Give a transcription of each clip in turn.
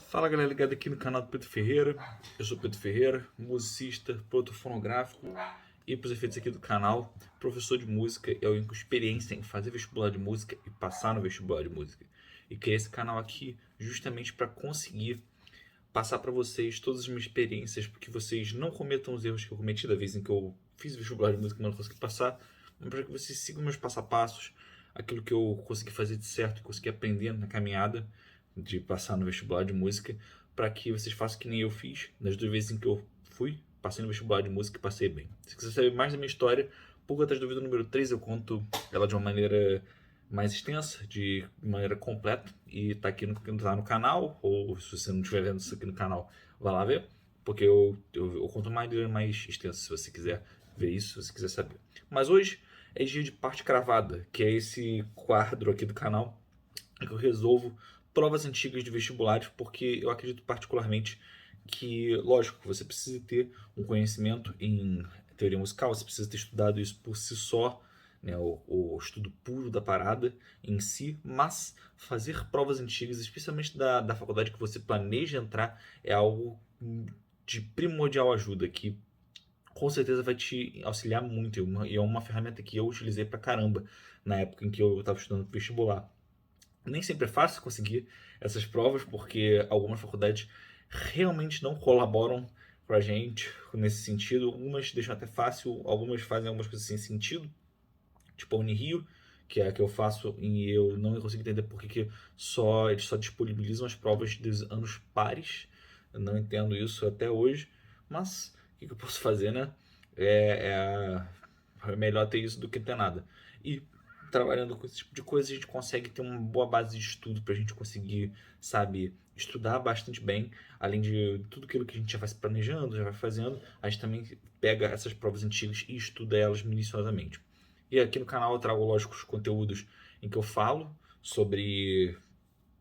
Fala galera ligada aqui no canal do Pedro Ferreira. Eu sou Pedro Ferreira, musicista, produtor fonográfico e, para os efeitos aqui do canal, professor de música e alguém com experiência em fazer vestibular de música e passar no vestibular de música. E criei esse canal aqui justamente para conseguir passar para vocês todas as minhas experiências, porque vocês não cometam os erros que eu cometi da vez em que eu fiz vestibular de música e não consegui passar, mas para que vocês sigam meus passo a passos, aquilo que eu consegui fazer de certo, consegui aprender na caminhada de passar no vestibular de música, para que vocês façam que nem eu fiz nas 2 vezes em que eu passei no vestibular de música e passei bem. Se quiser saber mais da minha história, por atrás do vídeo número 3 eu conto ela de uma maneira mais extensa, de maneira completa, e tá aqui no canal, ou se você não estiver vendo isso aqui no canal, vai lá ver, porque eu conto uma maneira mais extensa, se você quiser ver isso, se você quiser saber. Mas hoje é dia de parte cravada, que é esse quadro aqui do canal, que eu resolvo provas antigas de vestibulares, porque eu acredito particularmente que, lógico, você precisa ter um conhecimento em teoria musical, você precisa ter estudado isso por si só, né, o estudo puro da parada em si, mas fazer provas antigas, especialmente da faculdade que você planeja entrar, é algo de primordial ajuda, que com certeza vai te auxiliar muito, e é uma ferramenta que eu utilizei pra caramba na época em que eu estava estudando vestibular. Nem sempre é fácil conseguir essas provas, porque algumas faculdades realmente não colaboram com a gente nesse sentido. Algumas deixam até fácil, algumas fazem algumas coisas sem sentido, tipo a Unirio, que é a que eu faço, e eu não consigo entender por que eles só disponibilizam as provas dos anos pares. Eu não entendo isso até hoje, mas o que eu posso fazer, né? É melhor ter isso do que ter nada. E trabalhando com esse tipo de coisa, a gente consegue ter uma boa base de estudo para a gente conseguir, sabe, estudar bastante bem. Além de tudo aquilo que a gente já vai se planejando, já vai fazendo, a gente também pega essas provas antigas e estuda elas minuciosamente. E aqui no canal eu trago, lógico, os conteúdos em que eu falo sobre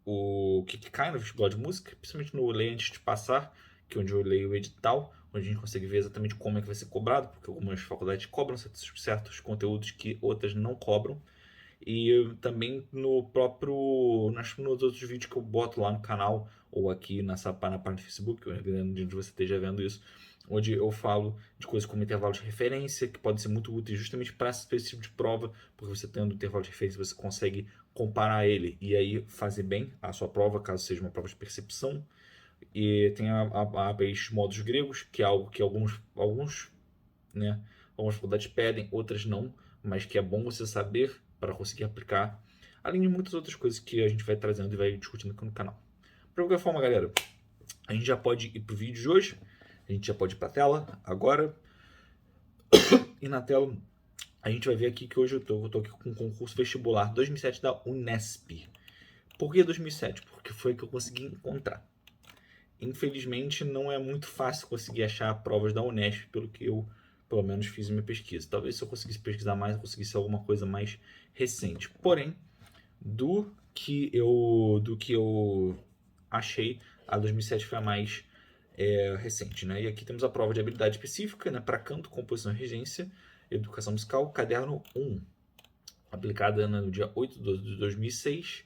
o que cai no vestibular de música, principalmente no Lei Antes de Passar, que é onde eu leio o edital, onde a gente consegue ver exatamente como é que vai ser cobrado, porque algumas faculdades cobram certos conteúdos que outras não cobram. E também nos outros vídeos que eu boto lá no canal, ou aqui na página do Facebook, onde você esteja vendo isso, onde eu falo de coisas como intervalos de referência, que podem ser muito úteis justamente para esse tipo de prova, porque você tendo intervalo de referência, você consegue comparar ele e aí fazer bem a sua prova, caso seja uma prova de percepção. E tem os modos gregos, que é algo que algumas faculdades pedem, outras não, mas que é bom você saber para conseguir aplicar, além de muitas outras coisas que a gente vai trazendo e vai discutindo aqui no canal. De qualquer forma, galera, a gente já pode ir pro vídeo de hoje, a gente já pode ir para a tela agora, e na tela a gente vai ver aqui que hoje eu tô aqui com o concurso vestibular 2007 da Unesp. Por que 2007? Porque foi que eu consegui encontrar. Infelizmente não é muito fácil conseguir achar provas da Unesp, pelo que eu pelo menos fiz minha pesquisa. Talvez se eu conseguisse pesquisar mais, eu conseguisse alguma coisa mais recente. Porém, do que eu achei, a 2007 foi a mais recente, né? E aqui temos a prova de habilidade específica, né, para canto, composição e regência, educação musical, caderno 1, aplicada no dia 8 de 12 de 2006,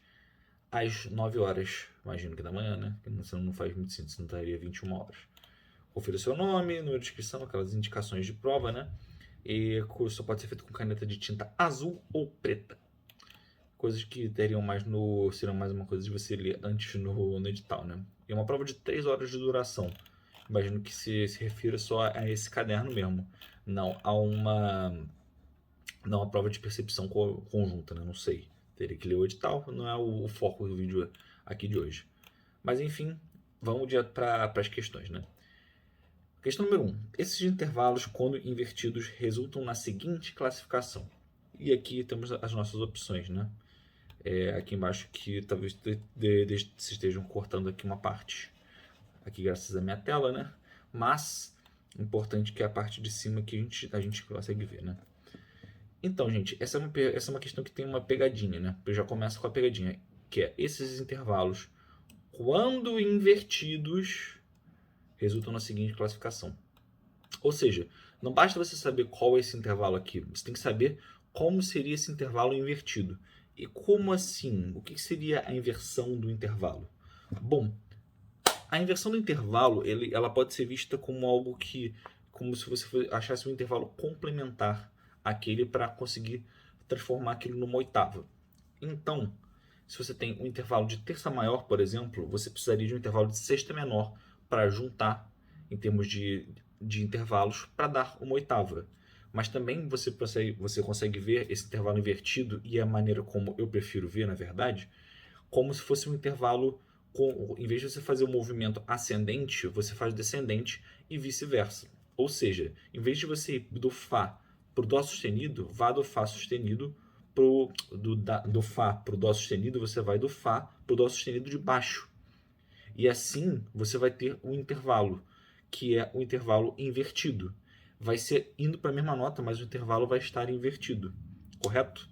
às 9 horas, imagino que da manhã, né? Porque não faz muito sentido, senão estaria 21 horas. Confira o seu nome, número de inscrição, aquelas indicações de prova, né? E só pode ser feito com caneta de tinta azul ou preta. Coisas que seriam mais uma coisa de você ler antes no edital, né? E uma prova de 3 horas de duração. Imagino que se refira só a esse caderno mesmo, não a uma prova de percepção conjunta, né? Não sei. Teria que ler o edital, não é o foco do vídeo aqui de hoje. Mas enfim, vamos para as questões, né? Questão número 1. Esses intervalos, quando invertidos, resultam na seguinte classificação. E aqui temos as nossas opções, né? Aqui embaixo que talvez vocês estejam cortando aqui uma parte. Aqui graças à minha tela, né? Mas, importante que é a parte de cima que a gente consegue ver, né? Então, gente, essa é uma questão que tem uma pegadinha, né? Eu já começo com a pegadinha, que é esses intervalos, quando invertidos, resultam na seguinte classificação. Ou seja, não basta você saber qual é esse intervalo aqui, você tem que saber como seria esse intervalo invertido. E como assim? O que seria a inversão do intervalo? Bom, A inversão do intervalo, ela pode ser vista como algo que, como se você achasse um intervalo complementar àquele para conseguir transformar aquilo numa oitava. Então, se você tem um intervalo de terça maior, por exemplo, você precisaria de um intervalo de sexta menor para juntar em termos de intervalos para dar uma oitava. Mas também você consegue ver esse intervalo invertido, e a maneira como eu prefiro ver, na verdade, como se fosse um intervalo, em vez de você fazer o movimento ascendente, você faz descendente e vice-versa. Ou seja, em vez de você ir do Fá para o Dó sustenido, vá do Fá sustenido do Fá para o Dó sustenido, você vai do Fá para o Dó sustenido de baixo. E assim você vai ter um intervalo, que é o intervalo invertido. Vai ser indo para a mesma nota, mas o intervalo vai estar invertido, correto?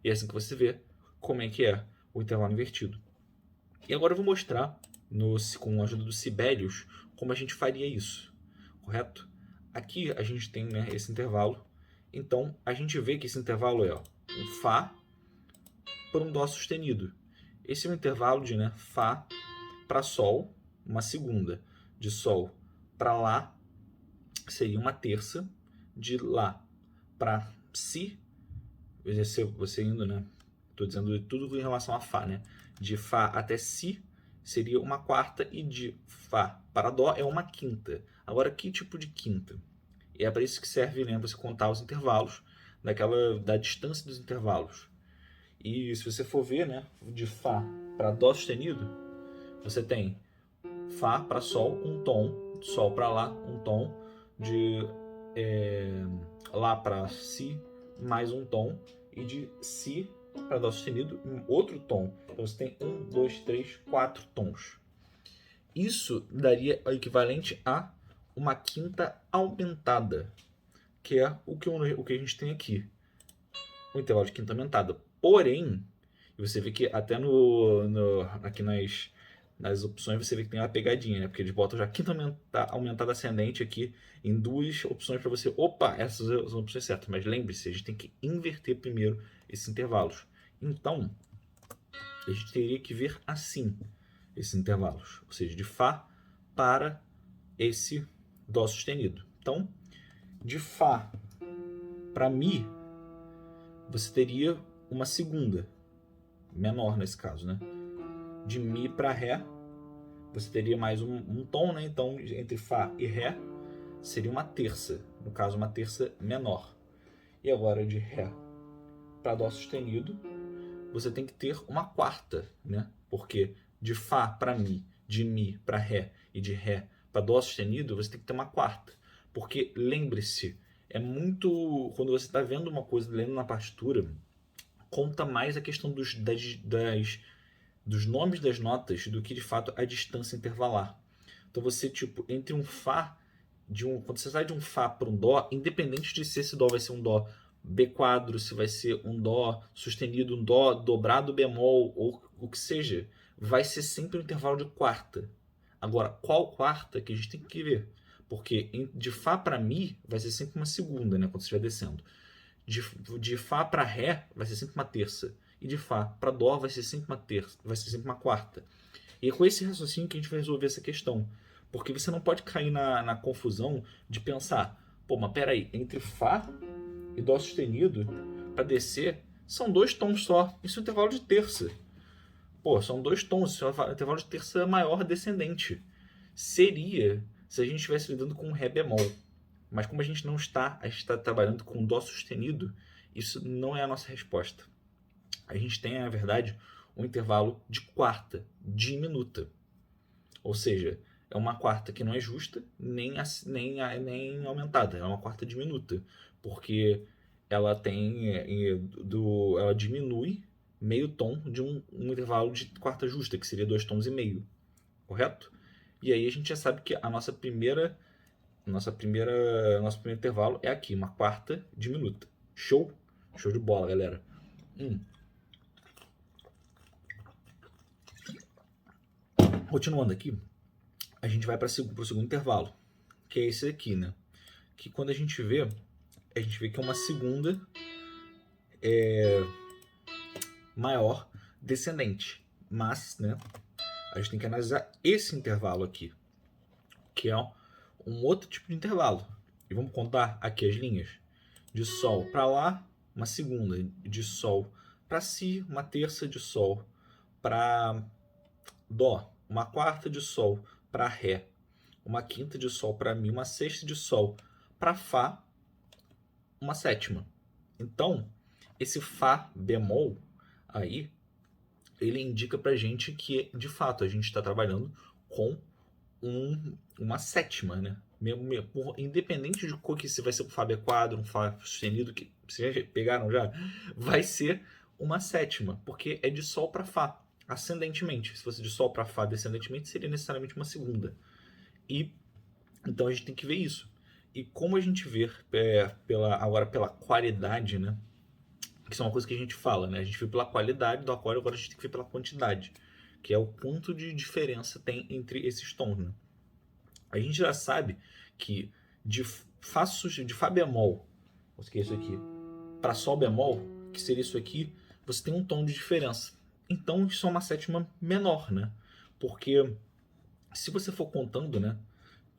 E é assim que você vê como é que é o intervalo invertido. E agora eu vou mostrar, com a ajuda do Sibelius, como a gente faria isso, correto? Aqui a gente tem, né, esse intervalo. Então a gente vê que esse intervalo é um Fá por um Dó sustenido. Esse é um intervalo de, né, Fá para Sol, uma segunda. De Sol para Lá seria uma terça. De Lá para Si, você indo, né? Estou dizendo tudo em relação a Fá, né? De Fá até Si seria uma quarta, e de Fá para Dó é uma quinta. Agora, que tipo de quinta? E é para isso que serve, né, você contar os intervalos da distância dos intervalos. E se você for ver, né, de Fá para Dó sustenido, você tem Fá para Sol, um tom, Sol para Lá, um tom, de Lá para Si, mais um tom, e de Si para Dó sustenido, outro tom. Então você tem 1, 2, 3, 4 tons. Isso daria o equivalente a uma quinta aumentada, que é o que a gente tem aqui, o intervalo de quinta aumentada. Porém, você vê que até aqui nas opções você vê que tem uma pegadinha, né? Porque eles botam já quinta aumentada ascendente aqui em duas opções para você. Opa, essas são as opções certas. Mas lembre-se, a gente tem que inverter primeiro esses intervalos. Então, a gente teria que ver assim esses intervalos, ou seja, de Fá para esse Dó sustenido. Então, de Fá para Mi, você teria uma segunda, menor nesse caso, né? De Mi para Ré, você teria mais um tom, né? Então, entre Fá e Ré, seria uma terça, no caso, uma terça menor. E agora, de Ré para Dó sustenido, você tem que ter uma quarta, né? Porque de Fá para Mi, de Mi para Ré e de Ré para Dó sustenido, você tem que ter uma quarta. Porque, lembre-se, é muito... Quando você está vendo uma coisa, lendo na partitura, conta mais a questão dos nomes das notas do que, de fato, a distância intervalar. Então você, tipo, entre um Fá, quando você sai de um Fá para um Dó, independente de se esse Dó vai ser um Dó B quadro, se vai ser um Dó sustenido, um Dó dobrado bemol, ou o que seja, vai ser sempre um intervalo de quarta. Agora, qual quarta que a gente tem que ver? Porque de Fá para Mi vai ser sempre uma segunda, né, quando você estiver descendo. De Fá para Ré vai ser sempre uma terça. E de Fá para Dó vai ser sempre uma terça, vai ser sempre uma quarta. E é com esse raciocínio que a gente vai resolver essa questão. Porque você não pode cair na confusão de pensar, pô, mas peraí, entre Fá e Dó sustenido, para descer, são 2 tons só. Isso é um intervalo de terça. Pô, são 2 tons, isso é um intervalo de terça maior descendente. Seria se a gente estivesse lidando com um Ré bemol. Mas como a gente está trabalhando com Dó sustenido, isso não é a nossa resposta. A gente tem, na verdade, um intervalo de quarta diminuta. Ou seja, é uma quarta que não é justa, nem aumentada. É uma quarta diminuta. Porque ela ela diminui meio tom de um intervalo de quarta justa, que seria 2 tons e meio. Correto? E aí a gente já sabe que nosso primeiro intervalo é aqui, uma quarta diminuta. Show? Show de bola, galera. Continuando aqui, a gente vai para o segundo intervalo, que é esse aqui, né? Que quando a gente vê que é uma segunda maior descendente. Mas, né, A gente tem que analisar esse intervalo aqui, que é um outro tipo de intervalo. E vamos contar aqui as linhas. De Sol para Lá, uma segunda. De Sol para Si, uma terça de Sol para Dó, uma quarta de Sol para Ré, uma quinta de Sol para Mi, uma sexta de Sol para Fá, uma sétima. Então, esse Fá bemol aí, ele indica pra gente que, de fato, a gente está trabalhando com uma sétima, né? Independente de qual que se vai ser um Fá B quadro, um Fá sustenido, que vocês já pegaram já, vai ser uma sétima, porque é de Sol para Fá, ascendentemente. Se fosse de Sol para Fá descendentemente, seria necessariamente uma segunda. E então a gente tem que ver isso. E como a gente vê agora pela qualidade, né? Que isso é uma coisa que a gente fala, né? A gente vê pela qualidade do acorde, agora a gente tem que ver pela quantidade, que é o quanto de diferença tem entre esses tons, né? A gente já sabe que de Fá bemol, que é isso aqui, para Sol bemol, que seria isso aqui, você tem um tom de diferença. Então isso é uma sétima menor, né? Porque se você for contando, né,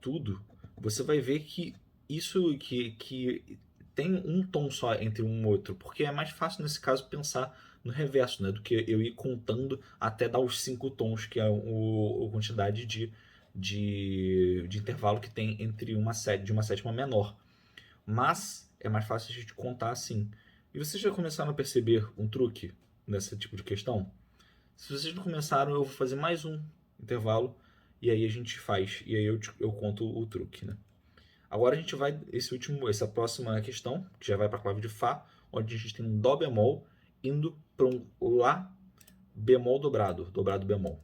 tudo, você vai ver que isso que tem um tom só entre um e outro, porque é mais fácil nesse caso pensar no reverso, né, do que eu ir contando até dar os 5 tons, que é a quantidade de intervalo que tem entre uma sétima menor. Mas é mais fácil a gente contar assim. E vocês já começaram a perceber um truque nesse tipo de questão? Se vocês não começaram, eu vou fazer mais um intervalo e aí a gente faz, e aí eu conto o truque, né? Agora a gente vai, essa próxima questão, que já vai para a clave de Fá, onde a gente tem um Dó bemol indo para um Lá bemol dobrado bemol.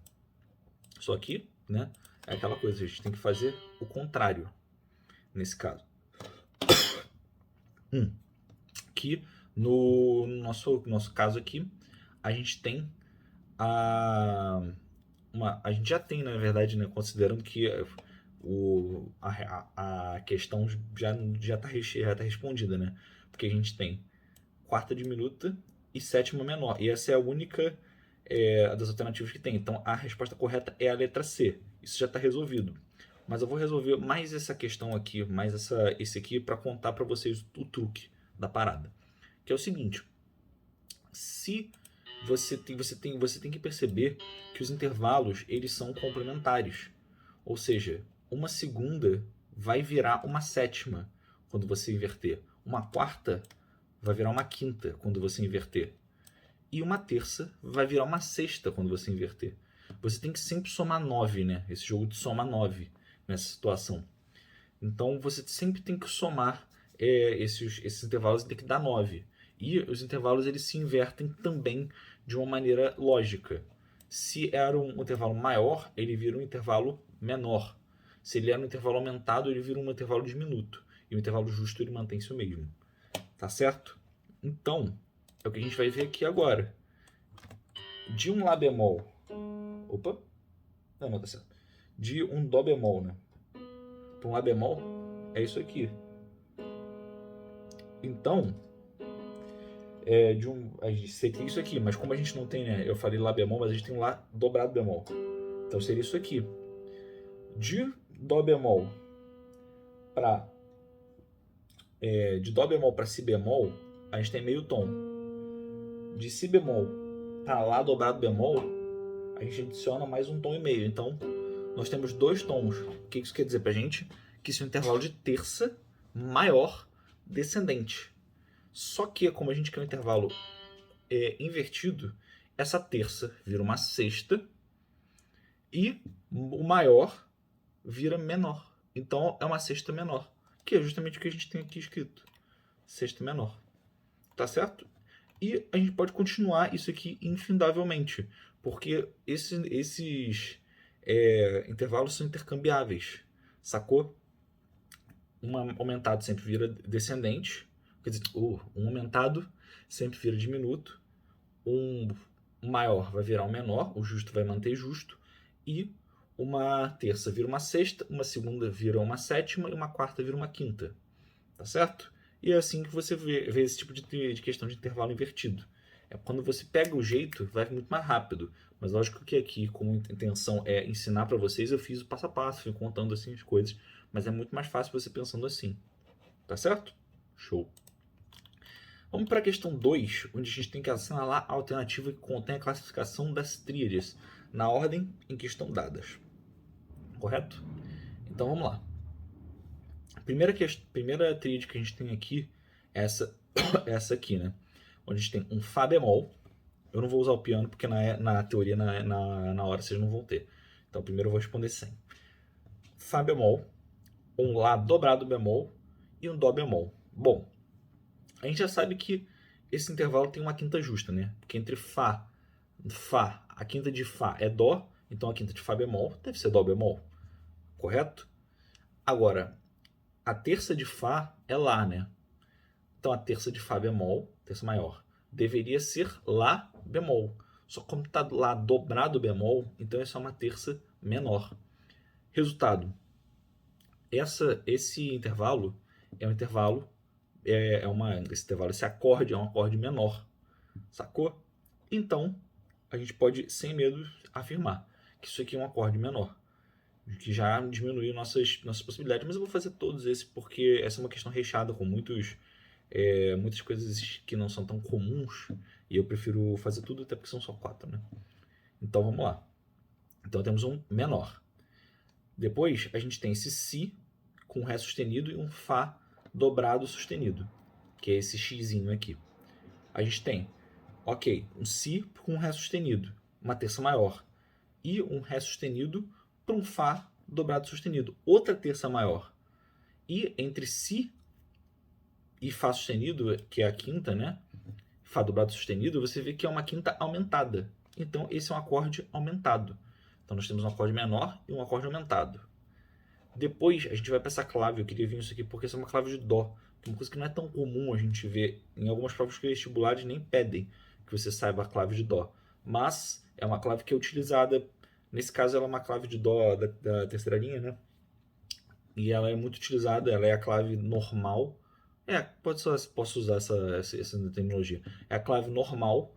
Só que, né, é aquela coisa, a gente tem que fazer o contrário nesse caso. Que no nosso caso aqui, a gente tem a gente já tem, na verdade, né, considerando que a questão já tá respondida, né? Porque a gente tem quarta diminuta e sétima menor. E essa é a única das alternativas que tem. Então a resposta correta é a letra C. Isso já está resolvido. Mas eu vou resolver mais essa questão aqui, mais esse aqui, para contar para vocês o truque da parada. Que é o seguinte: se você tem que perceber que os intervalos eles são complementares. Ou seja, uma segunda vai virar uma sétima quando você inverter. Uma quarta vai virar uma quinta quando você inverter. E uma terça vai virar uma sexta quando você inverter. Você tem que sempre somar 9, né? Esse jogo de soma 9 nessa situação. Então você sempre tem que somar esses intervalos e tem que dar 9. E os intervalos eles se invertem também de uma maneira lógica. Se era um intervalo maior, ele vira um intervalo menor. Se ele era um intervalo aumentado, ele vira um intervalo diminuto. E o intervalo justo ele mantém-se o mesmo. Tá certo? Então, é o que a gente vai ver aqui agora. De um Lá bemol. Opa! Não, tá certo. De um Dó bemol, né? Para um Lá bemol, é isso aqui. Então, a gente seria isso aqui, mas como a gente não tem, né? Eu falei Lá bemol, mas a gente tem um Lá dobrado bemol. Então seria isso aqui. De Dó bemol para de Dó bemol para Si bemol, a gente tem meio tom. De Si bemol para Lá dobrado bemol, a gente adiciona mais um tom e meio. Então, nós temos 2 tons. O que isso quer dizer pra gente? Que isso é um intervalo de terça maior descendente. Só que, como a gente quer um intervalo invertido, essa terça vira uma sexta e o maior vira menor. Então, é uma sexta menor, que é justamente o que a gente tem aqui escrito. Sexta menor. Tá certo? E a gente pode continuar isso aqui infindavelmente, porque esses intervalos são intercambiáveis, sacou? Um aumentado sempre vira descendente, quer dizer, um aumentado sempre vira diminuto, um maior vai virar um menor, o justo vai manter justo, e uma terça vira uma sexta, uma segunda vira uma sétima e uma quarta vira uma quinta, tá certo? E é assim que você vê esse tipo de questão de intervalo invertido. Quando você pega o jeito, vai muito mais rápido. Mas lógico que aqui, como a intenção é ensinar para vocês, eu fiz o passo a passo, fui contando assim as coisas. Mas é muito mais fácil você pensando assim. Tá certo? Show. Vamos para a questão 2, onde a gente tem que assinalar a alternativa que contém a classificação das tríades na ordem em que estão dadas. Correto? Então vamos lá. A primeira tríade que a gente tem aqui é essa aqui, né? Onde a gente tem um Fá bemol. Eu não vou usar o piano porque na teoria, na hora, vocês não vão ter. Então primeiro eu vou responder sem. Fá bemol, um Lá dobrado bemol e um Dó bemol. Bom, a gente já sabe que esse intervalo tem uma quinta justa, né? Porque entre Fá, a quinta de Fá é Dó, então a quinta de Fá bemol deve ser Dó bemol, correto? Agora, a terça de Fá é Lá, né? Então a terça de Fá bemol, terça maior, deveria ser Lá bemol. Só como está Lá dobrado bemol, então essa é uma terça menor. Resultado, esse intervalo é um intervalo, esse acorde é um acorde menor, sacou? Então, a gente pode, sem medo, afirmar que isso aqui é um acorde menor, que já diminui nossas possibilidades, mas eu vou fazer todos esses porque essa é uma questão recheada com muitas coisas que não são tão comuns, e eu prefiro fazer tudo até porque são só 4, né? Então vamos lá. Então temos um menor. Depois a gente tem esse Si com Ré sustenido e um Fá dobrado sustenido, que é esse Xzinho aqui. A gente tem, ok, um Si com um Ré sustenido, uma terça maior, e um Ré sustenido para um Fá dobrado sustenido, outra terça maior. E entre Si e Fá sustenido, que é a quinta, né? Fá dobrado sustenido, você vê que é uma quinta aumentada. Então esse é um acorde aumentado. Então nós temos um acorde menor e um acorde aumentado. Depois a gente vai para essa clave, eu queria vir isso aqui porque essa é uma clave de Dó, que é uma coisa que não é tão comum a gente ver. Em algumas provas vestibulares nem pedem que você saiba a clave de Dó. Mas é uma clave que é utilizada, nesse caso ela é uma clave de Dó da terceira linha, né? E ela é muito utilizada, ela é a clave normal. Posso usar essa terminologia. É a clave normal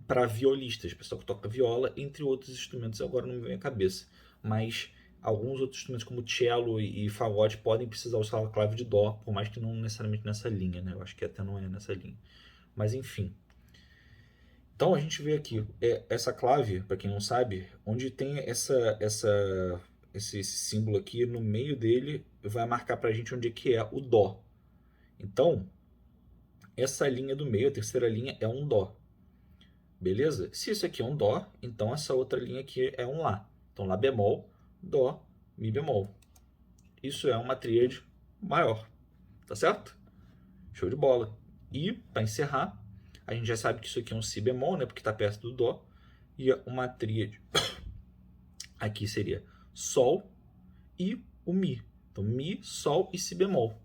para violistas, pessoal que toca viola, entre outros instrumentos, agora não me vem à cabeça. Mas alguns outros instrumentos como cello e fagote podem precisar usar a clave de Dó, por mais que não necessariamente nessa linha, né? Eu acho que até não é nessa linha. Mas enfim. Então a gente vê aqui essa clave, para quem não sabe, onde tem esse símbolo aqui no meio dele, vai marcar para a gente onde é que é o Dó. Então, essa linha do meio, a terceira linha, é um Dó. Beleza? Se isso aqui é um Dó, então essa outra linha aqui é um Lá. Então, Lá bemol, Dó, Mi bemol. Isso é uma tríade maior. Tá certo? Show de bola. E, para encerrar, a gente já sabe que isso aqui é um Si bemol, né? Porque está perto do Dó. E uma tríade aqui seria Sol e o Mi. Então, Mi, Sol e Si bemol.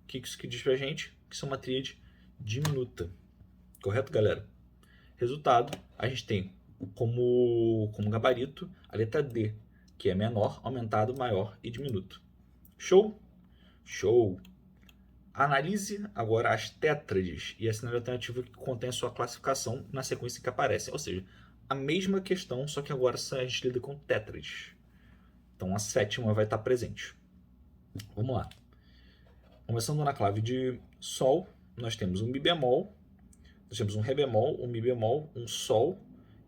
O que isso que diz pra gente? Que isso é uma tríade diminuta. Correto, galera? Resultado, a gente tem como gabarito a letra D, que é menor, aumentado, maior e diminuto. Show? Show! Analise agora as tétrades e a sinal alternativa que contém a sua classificação na sequência que aparece. Ou seja, a mesma questão, só que agora a gente lida com tétrades. Então a sétima vai estar presente. Vamos lá. Começando na clave de Sol, nós temos um Mi bemol, nós temos um Ré bemol, um Mi bemol, um Sol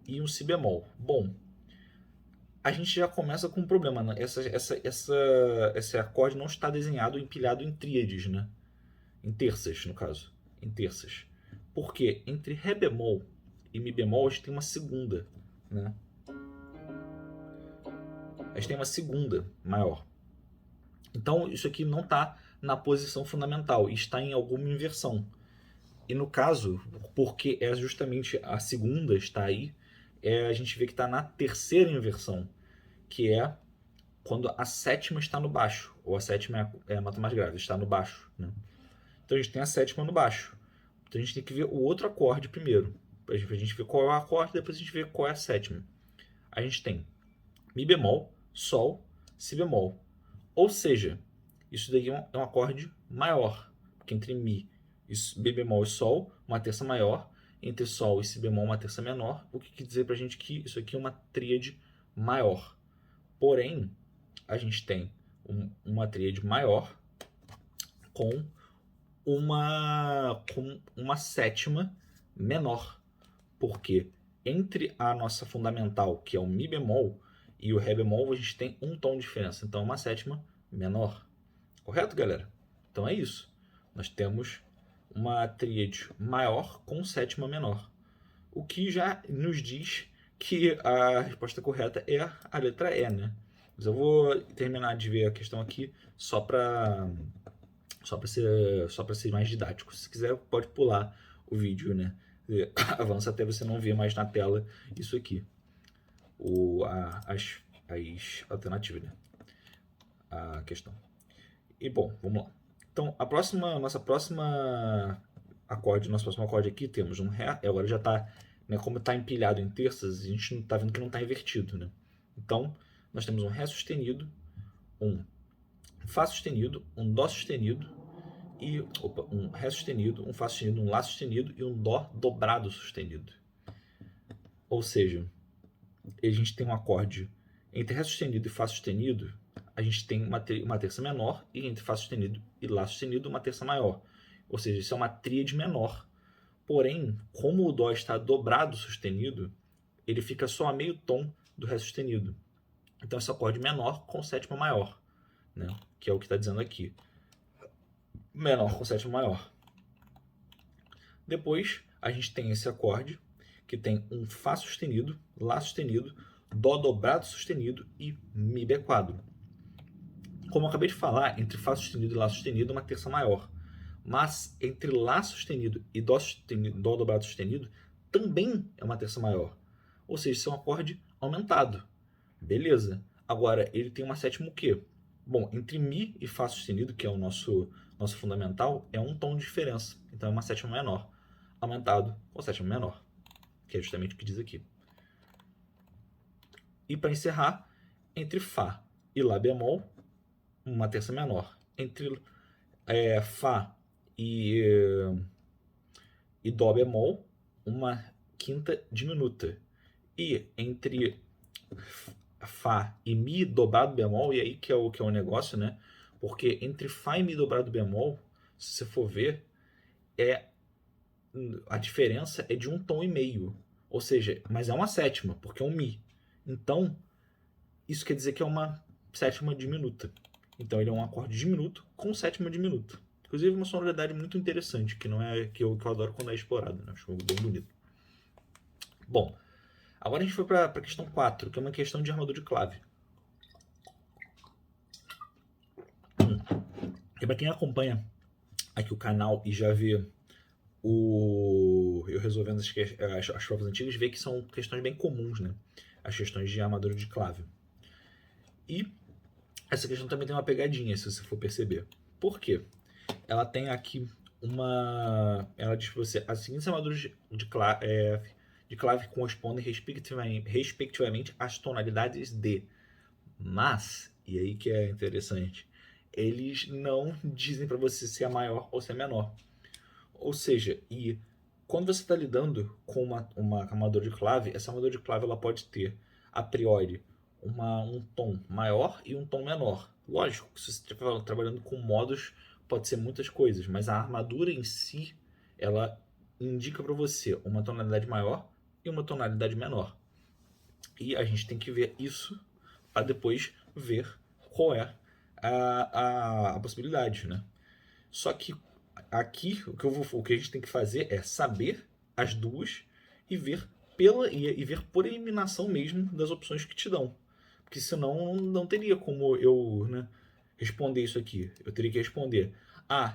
e um Si bemol. Bom, a gente já começa com um problema, né? Esse acorde não está desenhado, empilhado em tríades, né? Em terças, no caso. Em terças. Porque entre Ré bemol e Mi bemol, a gente tem uma segunda, né? A gente tem uma segunda maior. Então, isso aqui não está na posição fundamental, está em alguma inversão. E no caso, porque é justamente a segunda está aí, a gente vê que está na terceira inversão, que é quando a sétima está no baixo, ou a sétima é a nota mais grave, está no baixo, né? Então a gente tem a sétima no baixo. Então a gente tem que ver o outro acorde primeiro, para a gente ver qual é o acorde, depois a gente vê qual é a sétima. A gente tem Mi bemol, Sol, Si bemol. Ou seja, isso daí é um acorde maior, porque entre Mi, Mi bemol e Sol, uma terça maior, entre Sol e Si bemol uma terça menor, o que quer dizer para a gente que isso aqui é uma tríade maior. Porém, a gente tem uma tríade maior com uma sétima menor. Porque entre a nossa fundamental, que é o Mi bemol, e o Ré bemol, a gente tem um tom de diferença. Então, uma sétima menor. Correto, galera? Então é isso. Nós temos uma tríade maior com sétima menor. O que já nos diz que a resposta correta é a letra E, né? Mas eu vou terminar de ver a questão aqui só para ser mais didático. Se quiser, pode pular o vídeo, né? Avança até você não ver mais na tela isso aqui. As alternativas, né? A questão. E bom, vamos lá. Então, nosso próximo acorde aqui temos um Ré. Agora já está, né, como está empilhado em terças, a gente está vendo que não está invertido, né? Então, nós temos um Ré sustenido, um Fá sustenido, um Dó sustenido, um Ré sustenido, um Fá sustenido, um Lá sustenido e um Dó dobrado sustenido. Ou seja, a gente tem um acorde entre Ré sustenido e Fá sustenido, a gente tem uma terça menor, e entre Fá sustenido e Lá sustenido, uma terça maior. Ou seja, isso é uma tríade menor. Porém, como o Dó está dobrado sustenido, ele fica só a meio tom do Ré sustenido. Então, esse acorde menor com sétima maior, né? Que é o que está dizendo aqui. Menor com sétima maior. Depois, a gente tem esse acorde que tem um Fá sustenido, Lá sustenido, Dó dobrado sustenido e Mi B4. Como eu acabei de falar, entre Fá sustenido e Lá sustenido, uma terça maior. Mas entre Lá sustenido e Dó dobrado sustenido, também é uma terça maior. Ou seja, isso é um acorde aumentado. Beleza. Agora, ele tem uma sétima o quê? Bom, entre Mi e Fá sustenido, que é o nosso fundamental, é um tom de diferença. Então é uma sétima menor. Aumentado com sétima menor. Que é justamente o que diz aqui. E para encerrar, entre Fá e Lá bemol, uma terça menor. Entre Fá e Dó bemol, uma quinta diminuta. E entre Fá e Mi dobrado bemol, e aí que é o negócio, né? Porque entre Fá e Mi dobrado bemol, se você for ver, a diferença é de um tom e meio. Ou seja, mas é uma sétima, porque é um Mi. Então, isso quer dizer que é uma sétima diminuta. Então ele é um acorde diminuto com sétima diminuta. Inclusive uma sonoridade muito interessante, que não é que eu adoro quando é explorado, né? Acho bem bonito. Bom, agora a gente foi para a questão 4, que é uma questão de armadura de clave. E para quem acompanha aqui o canal e já vê eu resolvendo as provas antigas, vê que são questões bem comuns, né? As questões de armadura de clave. E essa questão também tem uma pegadinha, se você for perceber. Por quê? Ela tem aqui ela diz para você, as seguintes armaduras de clave correspondem respectivamente às tonalidades de. Mas, e aí que é interessante, eles não dizem para você se é maior ou se é menor. Ou seja, e quando você está lidando com uma armadura de clave, essa armadura de clave ela pode ter, a priori, um tom maior e um tom menor. Lógico, se você estiver trabalhando com modos, pode ser muitas coisas, mas a armadura em si, ela indica para você uma tonalidade maior e uma tonalidade menor. E a gente tem que ver isso para depois ver qual é a possibilidade, né? Só que aqui o que a gente tem que fazer é saber as duas e ver ver por eliminação mesmo das opções que te dão. Porque senão não teria como eu, né, responder isso aqui. Eu teria que responder: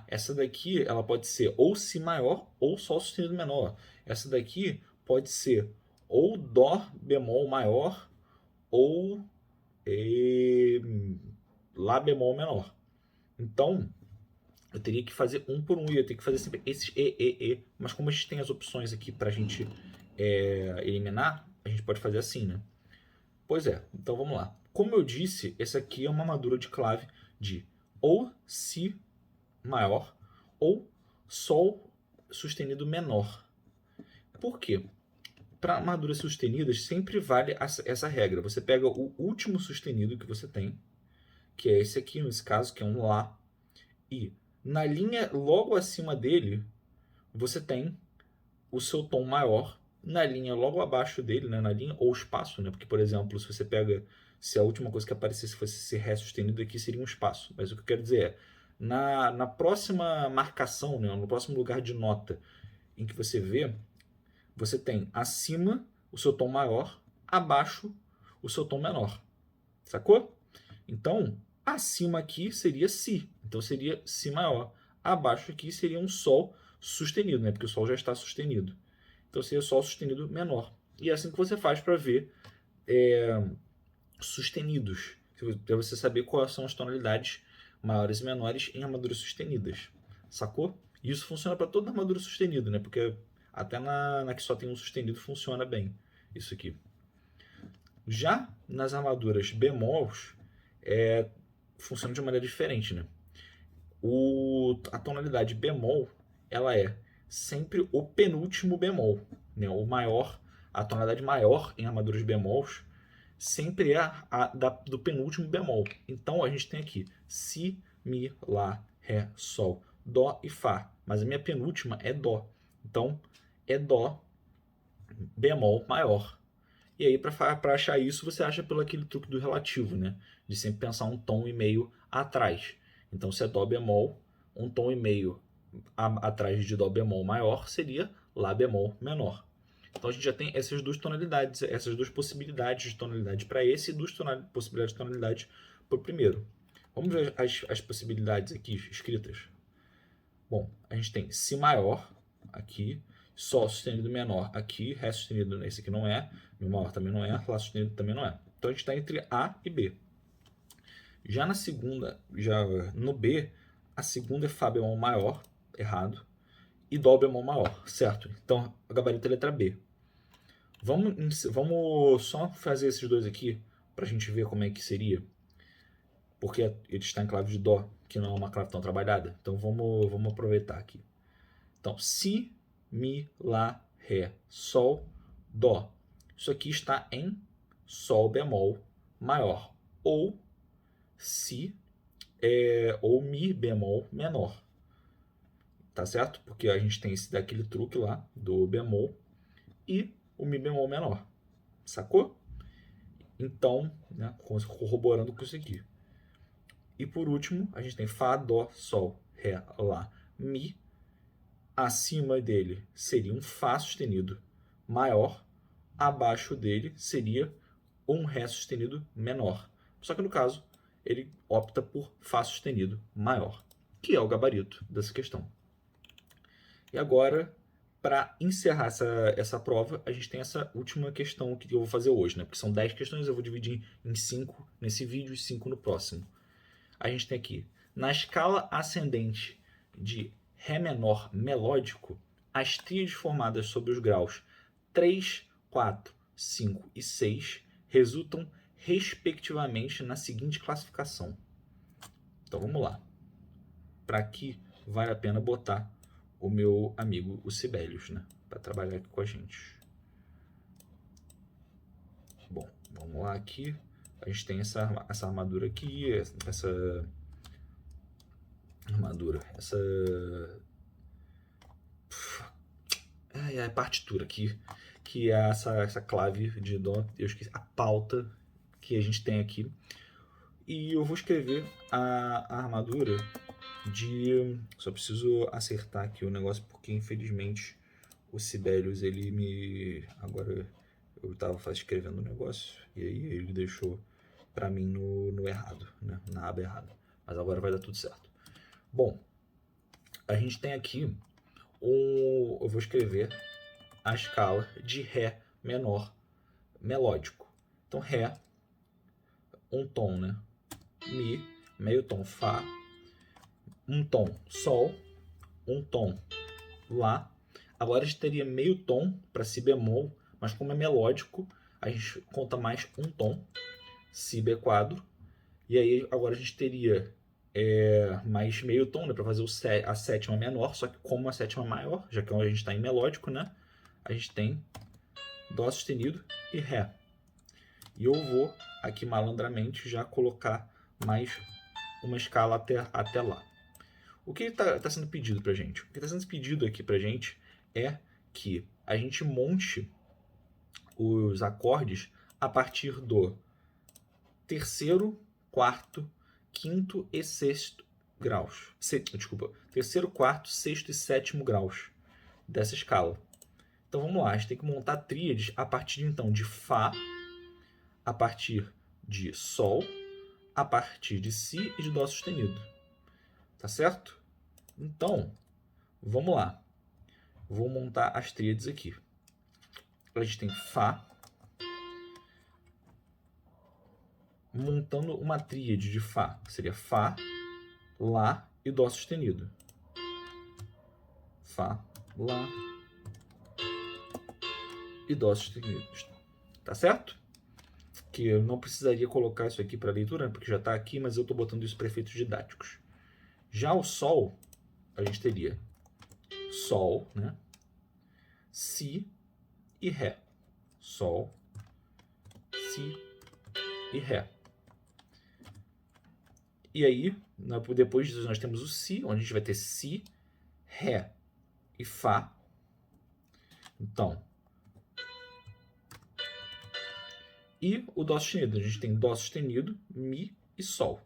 essa daqui ela pode ser ou Si maior ou Sol sustenido menor. Essa daqui pode ser ou Dó bemol maior ou Lá bemol menor. Então, eu teria que fazer um por um, e eu teria que fazer sempre esses E. Mas como a gente tem as opções aqui pra gente eliminar, a gente pode fazer assim, né? Pois é, então vamos lá. Como eu disse, essa aqui é uma armadura de clave de ou Si maior ou Sol sustenido menor. Por quê? Para armaduras sustenidas, sempre vale essa regra. Você pega o último sustenido que você tem, que é esse aqui, nesse caso, que é um Lá, e na linha logo acima dele, você tem o seu tom maior. Na linha logo abaixo dele, né, na linha ou espaço, né, porque, por exemplo, se você pega, se a última coisa que aparecesse fosse esse Ré sustenido aqui, seria um espaço. Mas o que eu quero dizer é, na próxima marcação, né, no próximo lugar de nota em que você vê, você tem acima o seu tom maior, abaixo o seu tom menor. Sacou? Então, acima aqui seria Si. Então seria Si maior. Abaixo aqui seria um Sol sustenido, né? Porque o Sol já está sustenido. Então seria Sol sustenido menor. E é assim que você faz para ver sustenidos. Para você saber quais são as tonalidades maiores e menores em armaduras sustenidas. Sacou? E isso funciona para toda armadura sustenida, né? Porque até na que só tem um sustenido funciona bem. Isso aqui. Já nas armaduras bemols, funciona de maneira diferente, né? A tonalidade bemol, ela é sempre o penúltimo bemol, né? O maior, a tonalidade maior em armaduras bemols sempre é do penúltimo bemol. Então a gente tem aqui Si, Mi, Lá, Ré, Sol, Dó e Fá. Mas a minha penúltima é Dó. Então é Dó bemol maior. E aí, para achar isso, você acha pelo aquele truque do relativo, né? De sempre pensar um tom e meio atrás. Então, se é Dó bemol, um tom e meio atrás de Dó bemol maior seria Lá bemol menor. Então, a gente já tem essas duas tonalidades, essas duas possibilidades de tonalidade para esse e duas possibilidades de tonalidade para o primeiro. Vamos ver as possibilidades aqui escritas. Bom, a gente tem Si maior aqui, Sol sustenido menor aqui, Ré sustenido, esse aqui não é, Mi maior também não é, Lá sustenido também não é. Então a gente está entre A e B. Já na segunda, já no B, a segunda é Fá bemol maior, errado, e Dó bemol maior, certo? Então a gabarito é a letra B. Vamos só fazer esses dois aqui para a gente ver como é que seria, porque ele está em clave de Dó, que não é uma clave tão trabalhada. Então vamos aproveitar aqui. Então, Si, Mi, Lá, Ré, Sol, Dó. Isso aqui está em Sol bemol maior. Ou Si, ou Mi bemol menor. Tá certo? Porque a gente tem daquele truque lá, do bemol, e o Mi bemol menor. Sacou? Então, né, corroborando com isso aqui. E por último, a gente tem Fá, Dó, Sol, Ré, Lá, Mi. Acima dele seria um Fá sustenido maior, abaixo dele seria um Ré sustenido menor. Só que no caso, ele opta por Fá sustenido maior, que é o gabarito dessa questão. E agora, para encerrar essa prova, a gente tem essa última questão que eu vou fazer hoje, né? Porque são 10 questões, eu vou dividir em 5 nesse vídeo e 5 no próximo. A gente tem aqui, na escala ascendente de Ré menor melódico, as tríades formadas sob os graus 3, 4, 5 e 6 resultam respectivamente na seguinte classificação. Então vamos lá. Para aqui vale a pena botar o meu amigo o Sibelius, né? Para trabalhar aqui com a gente. Bom, vamos lá aqui. A gente tem essa armadura aqui, essa armadura, a partitura aqui, que é essa clave de Dó, eu esqueci, a pauta que a gente tem aqui. E eu vou escrever a armadura de... Só preciso acertar aqui o negócio, porque infelizmente o Sibelius, ele me... Agora eu estava escrevendo o negócio, e aí ele deixou para mim no errado, né? Na aba errada. Mas agora vai dar tudo certo. Bom, a gente tem aqui eu vou escrever a escala de Ré menor melódico. Então, Ré, um tom, né? Mi, meio tom, Fá, um tom, Sol, um tom, Lá. Agora a gente teria meio tom para Si bemol, mas como é melódico, a gente conta mais um tom, Si B quadro. E aí agora a gente teria mais meio tom, né, para fazer a sétima menor, só que como a sétima é maior, já que a gente está em melódico, né, a gente tem Dó sustenido e Ré. E eu vou aqui malandramente já colocar mais uma escala até lá. O que está sendo pedido para a gente? O que está sendo pedido aqui para a gente é que a gente monte os acordes a partir do terceiro, quarto, quinto e sexto graus. Terceiro, quarto, sexto e sétimo graus dessa escala. Então vamos lá, a gente tem que montar tríades a partir então de Fá, a partir de Sol, a partir de Si e de Dó sustenido. Tá certo? Então, vamos lá. Vou montar as tríades aqui. A gente tem Fá, montando uma tríade de Fá. Seria Fá, Lá e Dó sustenido. Fá, Lá e Dó sustenido. Tá certo? Que eu não precisaria colocar isso aqui para leitura, porque já está aqui, mas eu estou botando isso para efeitos didáticos. Já o Sol, a gente teria Sol, né? Si e Ré. Sol, Si e Ré. E aí, depois disso, nós temos o Si, onde a gente vai ter Si, Ré e Fá. Então, e o Dó sustenido. A gente tem Dó sustenido, Mi e Sol.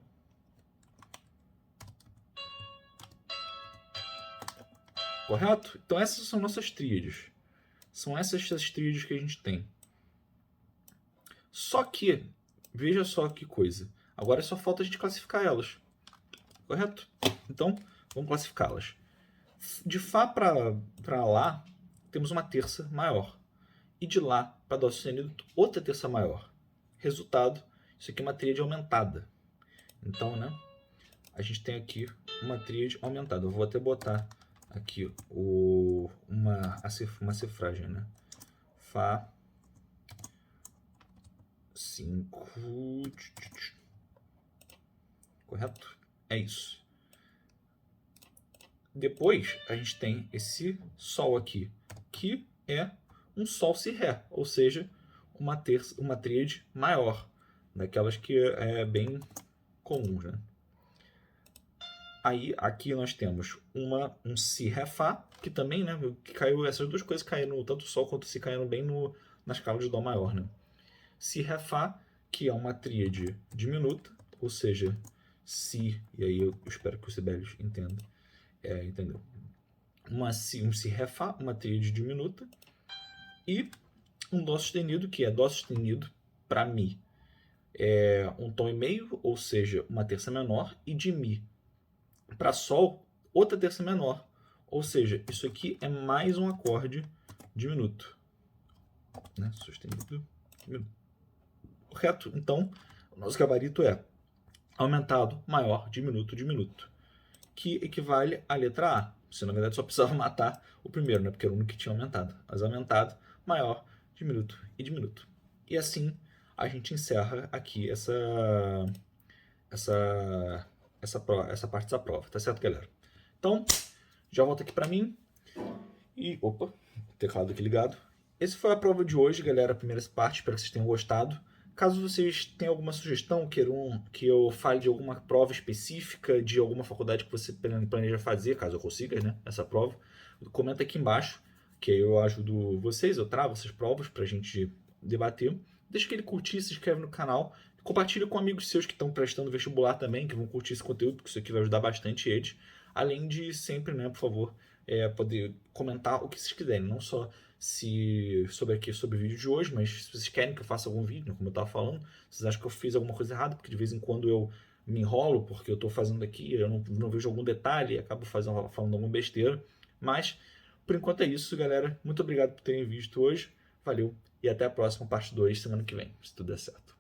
Correto? Então essas são nossas tríades. São essas tríades que a gente tem. Só que, veja só que coisa. Agora só falta a gente classificar elas. Correto? Então, vamos classificá-las. De Fá para Lá, temos uma terça maior. E de Lá para Dó sustenido, outra terça maior. Resultado, isso aqui é uma tríade aumentada. Então, né, a gente tem aqui uma tríade aumentada. Eu vou até botar aqui uma cifragem, né? Fá, 5. Correto? É isso. Depois, a gente tem esse Sol aqui, que é um Sol Si Ré, ou seja, uma tríade maior, daquelas que é bem comuns, né? Aí, aqui nós temos um Si Ré Fá, que também, né, que caiu, essas duas coisas caíram, tanto o Sol quanto o Si caíram bem na escala de Dó maior, né? Si Ré Fá, que é uma tríade diminuta, ou seja, Si, e aí eu espero que os sibelius entendam, entendeu? Um Si Ré Fá, uma tríade diminuta, e um Dó sustenido, que é Dó sustenido para Mi. É um tom e meio, ou seja, uma terça menor, e de Mi para Sol, outra terça menor. Ou seja, isso aqui é mais um acorde diminuto. Né? Sustenido, diminuto. Correto? Então, o nosso gabarito é aumentado, maior, diminuto, diminuto. Que equivale à letra A. Você, na verdade, só precisava matar o primeiro, né? Porque era o único que tinha aumentado. Mas aumentado, maior, diminuto e diminuto. E assim, a gente encerra aqui essa parte da prova, tá certo, galera? Então, já volto aqui para mim. E, opa, teclado aqui ligado. Esse foi a prova de hoje, galera, a primeira parte, espero que vocês tenham gostado. Caso vocês tenham alguma sugestão, queiram que eu fale de alguma prova específica, de alguma faculdade que você planeja fazer, caso eu consiga, né, essa prova, comenta aqui embaixo, que aí eu ajudo vocês, eu travo essas provas pra gente debater. Deixa aquele curtir, se inscreve no canal, compartilha com amigos seus que estão prestando vestibular também, que vão curtir esse conteúdo, porque isso aqui vai ajudar bastante eles. Além de sempre, né, por favor, poder comentar o que vocês quiserem, não só sobre o vídeo de hoje, mas se vocês querem que eu faça algum vídeo, como eu estava falando, vocês acham que eu fiz alguma coisa errada, porque de vez em quando eu me enrolo, porque eu estou fazendo aqui, eu não vejo algum detalhe e acabo falando alguma besteira. Mas, por enquanto é isso, galera. Muito obrigado por terem visto hoje. Valeu e até a próxima, parte 2, semana que vem, se tudo der certo.